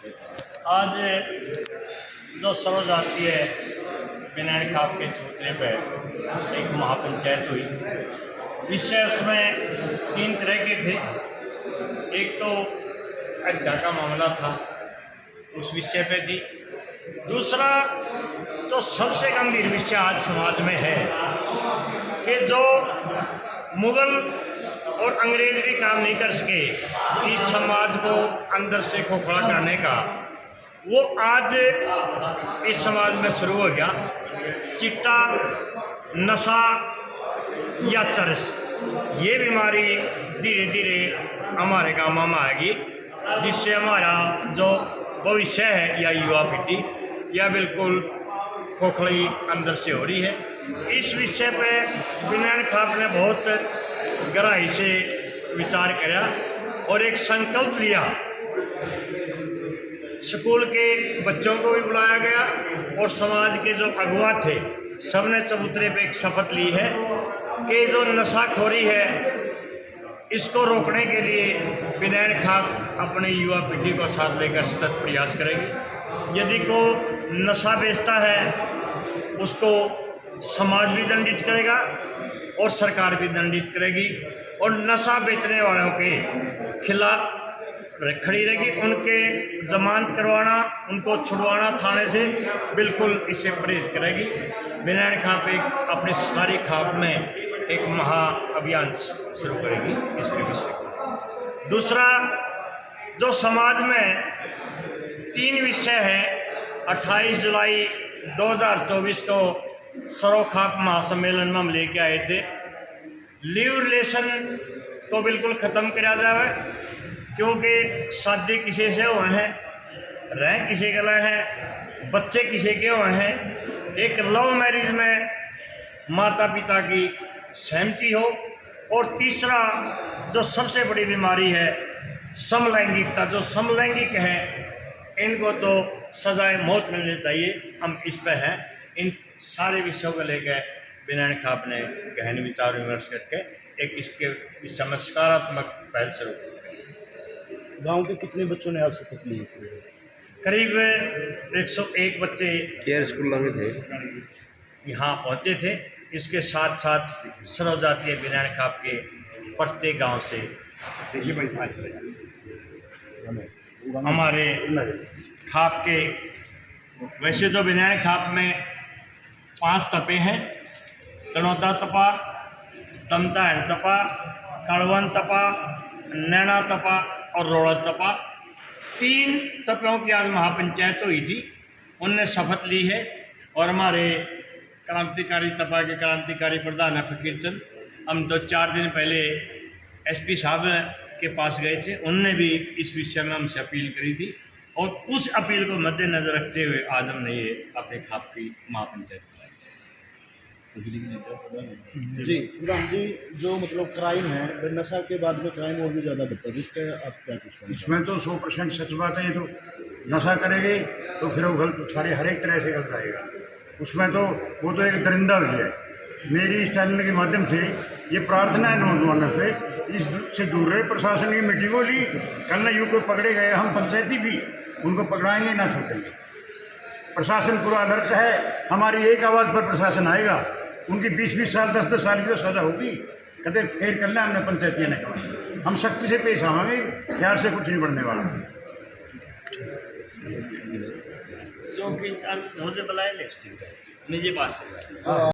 आज जो सर्वजातीय बिनैन खाप के चौतरे पर एक महापंचायत हुई। विषय उसमें 3 तरह के थे। एक तो अड्डा का मामला था, उस विषय पे थी। दूसरा तो सबसे गंभीर विषय आज समाज में है कि जो मुगल और अंग्रेज भी काम नहीं कर सके इस समाज को अंदर से खोखला करने का, वो आज इस समाज में शुरू हो गया। चिट्टा, नशा या चरस, ये बीमारी धीरे धीरे हमारे गाँव में आएगी, जिससे हमारा जो भविष्य है या युवा पीढ़ी या बिल्कुल खोखली अंदर से हो रही है। इस विषय पे बिनैन खाप ने बहुत गहराई से विचार किया और एक संकल्प लिया। स्कूल के बच्चों को भी बुलाया गया और समाज के जो अगुवा थे सबने चबूतरे पे एक शपथ ली है कि जो नशाखोरी है इसको रोकने के लिए बिनैन खाप अपने युवा पीढ़ी को साथ लेकर सतत प्रयास करेगी। यदि को नशा बेचता है उसको समाज भी दंडित करेगा और सरकार भी दंडित करेगी और नशा बेचने वालों के खिलाफ खड़ी रहेगी। उनके जमानत करवाना, उनको छुड़वाना थाने से, बिल्कुल इसे परहेज करेगी। बिनैन खाप एक अपनी सारी खाप में एक महा अभियान शुरू करेगी इसके विषय को। दूसरा, जो समाज में 3 विषय है, 28 जुलाई 2024 को सर्व खाप महासम्मेलन में हम लेके आए थे। लिव रिलेशन को बिल्कुल ख़त्म किया जाए, क्योंकि शादी किसी से हुए हैं, रह किसी के लिए हैं, बच्चे किसी के हुए हैं। एक लव मैरिज में माता पिता की सहमति हो। और तीसरा जो सबसे बड़ी बीमारी है समलैंगिकता, जो समलैंगिक है इनको तो सजाए मौत मिलनी चाहिए। हम इस पे हैं। इन सारे विषयों को लेकर बिनैन खाप ने गहन विचार विमर्श करके एक इसके विषय में सकारात्मक पहल शुरू की। गांव के कितने बच्चों ने आज शपथ ली? करीब 101 बच्चे स्कूल में थे, यहाँ पहुँचे थे। इसके साथ साथ सर्वजातीय बिनैन खाप के प्रत्येक गांव से हमारे खाप के, वैसे तो बिनैन खाप में 5 तपे हैं: तनोदा तपा, तमताहन तपा, कड़वन तपा, नैना तपा और रोड़ा तपा। 3 तपों की आज महापंचायत हुई थी। उनने शपथ ली है और हमारे क्रांतिकारी तपा के क्रांतिकारी प्रधान है फकीर चंद, हम 2-4 दिन पहले एसपी साहब के पास गए थे। उनने भी इस विषय में हमसे अपील करी थी और उस अपील को मद्देनजर रखते हुए आज हमने ये अपने खाप की महापंचायत जी। प्रधान जी, जो मतलब क्राइम है, नशा के बाद में क्राइम और भी ज़्यादा बढ़ता है, इसका आप क्या कुछ करें? इसमें तो 100% सच बात है। ये तो नशा करेंगे तो फिर वो गलत सारे हर एक तरह से गलत आएगा। उसमें तो वो तो एक दरिंदा विषय है। मेरी इस चैनल के माध्यम से ये प्रार्थना है नौजवानों से, इससे दूर रहे। प्रशासन की मीटिंगों ली, कल ना यूँ को पकड़े गए, हम पंचायती भी उनको पकड़ाएंगे ना छोड़ेंगे। प्रशासन पूरा अलर्ट है। हमारी एक आवाज़ पर प्रशासन आएगा। उनकी 20-20 साल 10-10 साल की तो सज़ा होगी। कहते फेर कर लें हमने पंचायती ने कहा। हम सख्ती से पेश आवाएंगे, प्यार से कुछ नहीं बढ़ने वाला। जो कि बुलाए निजी बात है।